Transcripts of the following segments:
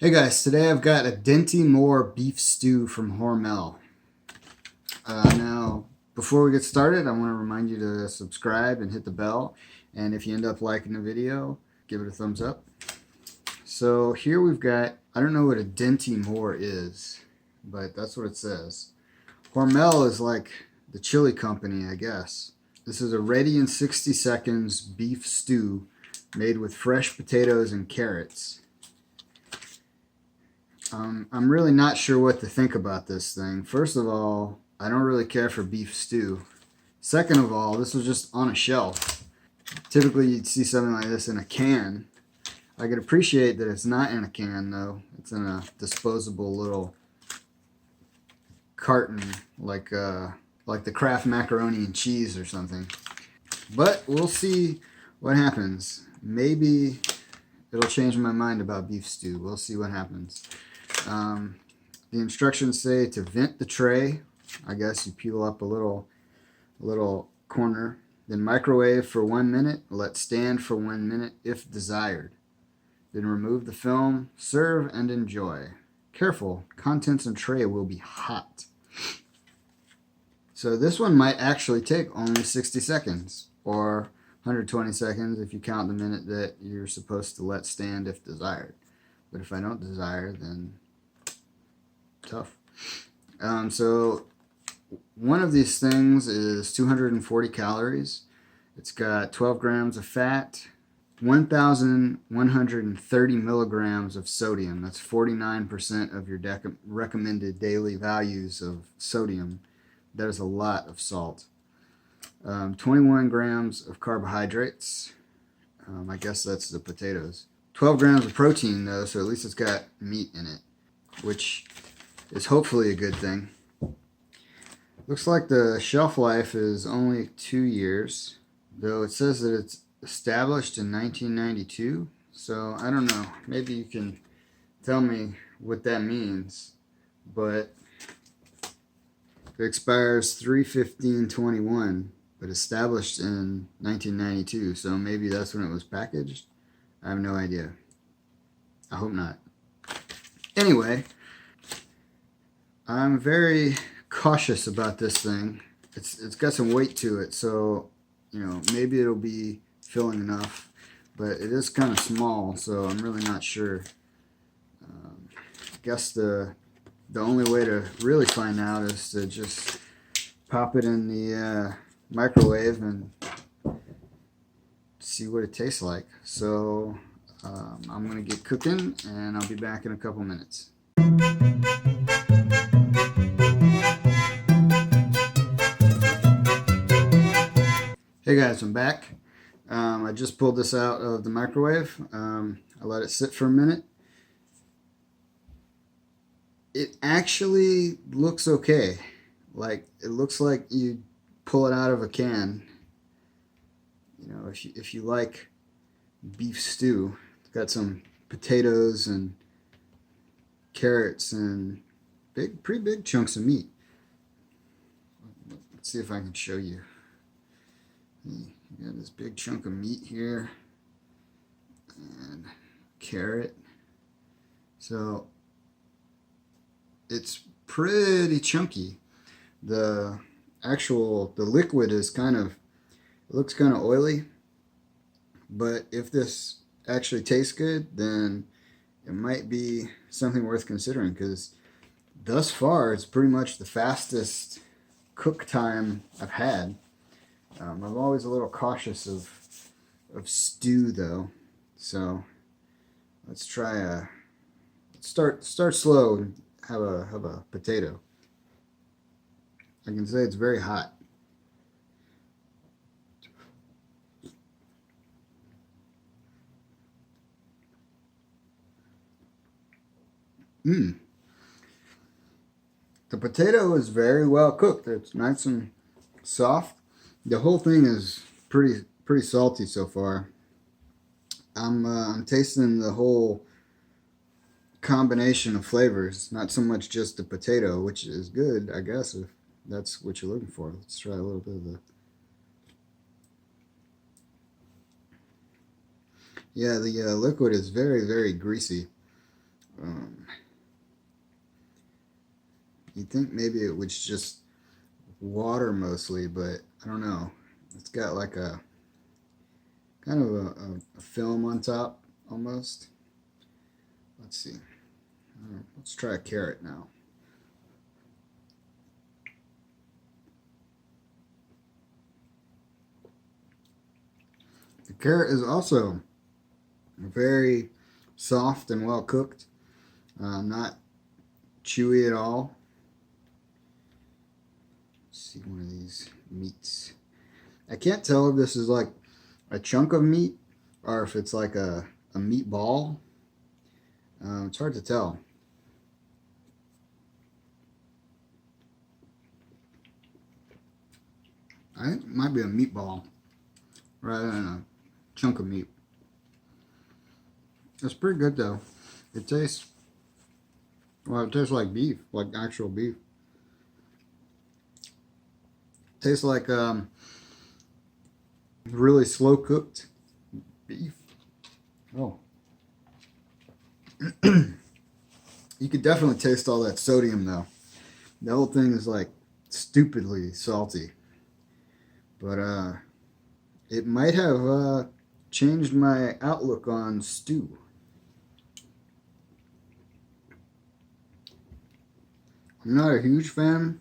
Hey guys, today I've got a Dinty Moore beef stew from Hormel. Now, before we get started, I want to remind you to subscribe and hit the bell. And if you end up liking the video, give it a thumbs up. So here we've got, I don't know what a Dinty Moore is, but that's what it says. Hormel is like the chili company, I guess. This is a ready in 60 seconds beef stew made with fresh potatoes and carrots. I'm really not sure what to think about this thing. First of all, I don't really care for beef stew. Second of all, this was just on a shelf. Typically, you'd see something like this in a can. I could appreciate that it's not in a can, though. It's in a disposable little carton, like the Kraft macaroni and cheese or something. But we'll see what happens. Maybe it'll change my mind about beef stew. We'll see what happens. The instructions say to vent the tray. I guess you peel up a little corner. Then microwave for 1 minute. Let stand for 1 minute if desired. Then remove the film. Serve and enjoy. Careful, contents in tray will be hot. So this one might actually take only 60 seconds or 120 seconds if you count the minute that you're supposed to let stand if desired. But if I don't desire, then tough. So one of these things is 240 calories. It's got 12 grams of fat, 1,130 milligrams of sodium. That's 49% of your recommended daily values of sodium. That is a lot of salt. 21 grams of carbohydrates. I guess that's the potatoes. 12 grams of protein, though, so at least it's got meat in it, which is hopefully a good thing. Looks like the shelf life is only 2 years, though it says that it's established in 1992. So I don't know. Maybe you can tell me what that means. But it expires 3/15/21, but established in 1992. So maybe that's when it was packaged. I have no idea. I hope not. Anyway, I'm very cautious about this thing. It's got some weight to it, so maybe it'll be filling enough, but it is kind of small, so I'm really not sure. I guess the only way to really find out is to just pop it in the microwave and see what it tastes like. So I'm gonna get cooking, and I'll be back in a couple minutes. Hey guys, I'm back. I just pulled this out of the microwave. I let it sit for a minute. It actually looks okay. Like, it looks like you pull it out of a can. If you like beef stew, it's got some potatoes and carrots and pretty big chunks of meat. Let's see if I can show you. You got this big chunk of meat here and carrot. So it's pretty chunky. The liquid is it looks kind of oily, but if this actually tastes good, then it might be something worth considering, because thus far it's pretty much the fastest cook time I've had. I'm always a little cautious of stew, though, so let's try start slow and have a potato. I can say it's very hot. The potato is very well cooked. It's nice and soft. The whole thing is pretty salty so far. I'm tasting the whole combination of flavors, not so much just the potato, which is good, I guess, if that's what you're looking for. Let's try a little bit of the... Yeah, the liquid is very greasy. You'd think maybe it was just water mostly, but I don't know. It's got like a kind of a film on top almost. Let's see. Let's try a carrot now. The carrot is also very soft and well cooked, not chewy at all. Let's see one of these meats. I can't tell if this is like a chunk of meat or if it's like a meatball. It's hard to tell. I think it might be a meatball rather than a chunk of meat. It's pretty good though. It tastes, well, it tastes like beef, like actual beef. It tastes like really slow cooked beef. Oh. You could definitely taste all that sodium though. The whole thing is like stupidly salty. But it might have changed my outlook on stew. I'm not a huge fan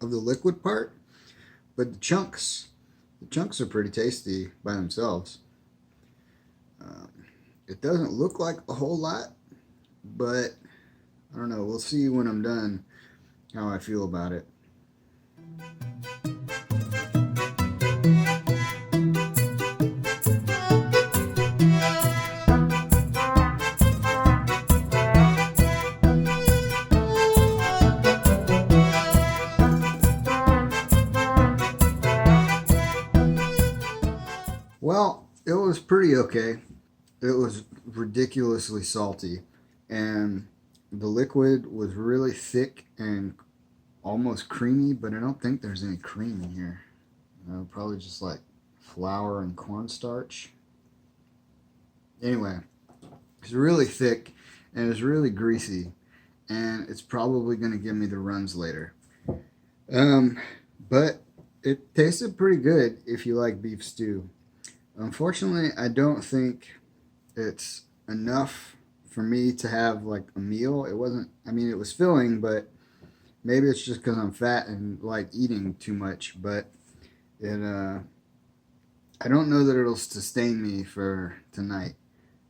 of the liquid part, but the chunks are pretty tasty by themselves. It doesn't look like a whole lot, but I don't know. We'll see when I'm done how I feel about it. Well, it was pretty okay. It was ridiculously salty, and the liquid was really thick and almost creamy, but I don't think there's any cream in here. Probably just like flour and cornstarch. Anyway, it's really thick and it's really greasy, and it's probably going to give me the runs later. But it tasted pretty good if you like beef stew. Unfortunately, I don't think it's enough for me to have like a meal. It wasn't, I mean, it was filling, but maybe it's just because I'm fat and like eating too much. But it, I don't know that it'll sustain me for tonight,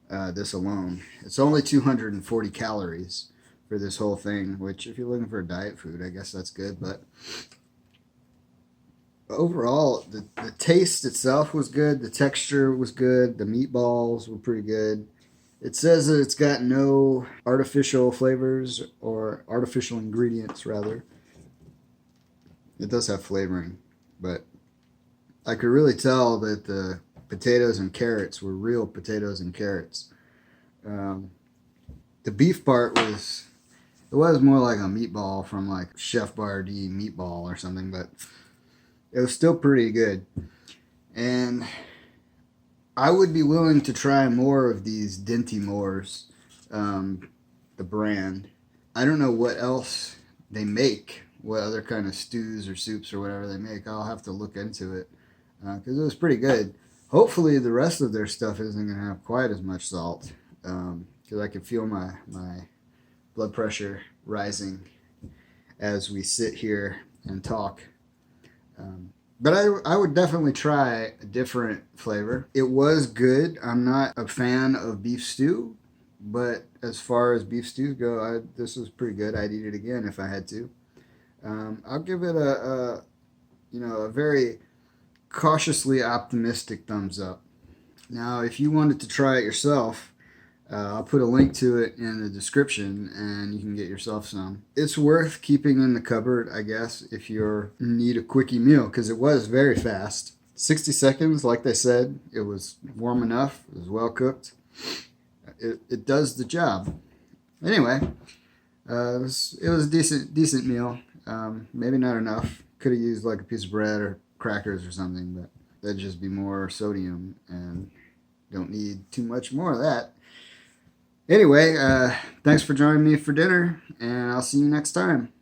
this alone. It's only 240 calories for this whole thing, which if you're looking for a diet food, I guess that's good. But overall, the taste itself was good. The texture was good. The meatballs were pretty good. It says that it's got no artificial flavors or artificial ingredients, rather. It does have flavoring, but I could really tell that the potatoes and carrots were real potatoes and carrots. The beef part was, it was more like a meatball from like Chef Boyardee meatball or something, but it was still pretty good. And I would be willing to try more of these Dinty Moors, the brand. I don't know what else they make, what other kind of stews or soups or whatever they make. I'll have to look into it because it was pretty good. Hopefully the rest of their stuff isn't going to have quite as much salt because I can feel my blood pressure rising as we sit here and talk. But I would definitely try a different flavor. It was good. I'm not a fan of beef stew, but as far as beef stews go, this was pretty good. I'd eat it again if I had to. I'll give it a very cautiously optimistic thumbs up. Now, if you wanted to try it yourself, I'll put a link to it in the description and you can get yourself some. It's worth keeping in the cupboard, I guess, if you need a quickie meal because it was very fast. 60 seconds, like they said. It was warm enough. It was well cooked. It does the job. Anyway, it was a decent meal. Maybe not enough. Could have used like a piece of bread or crackers or something, but that'd just be more sodium and don't need too much more of that. Anyway, thanks for joining me for dinner, and I'll see you next time.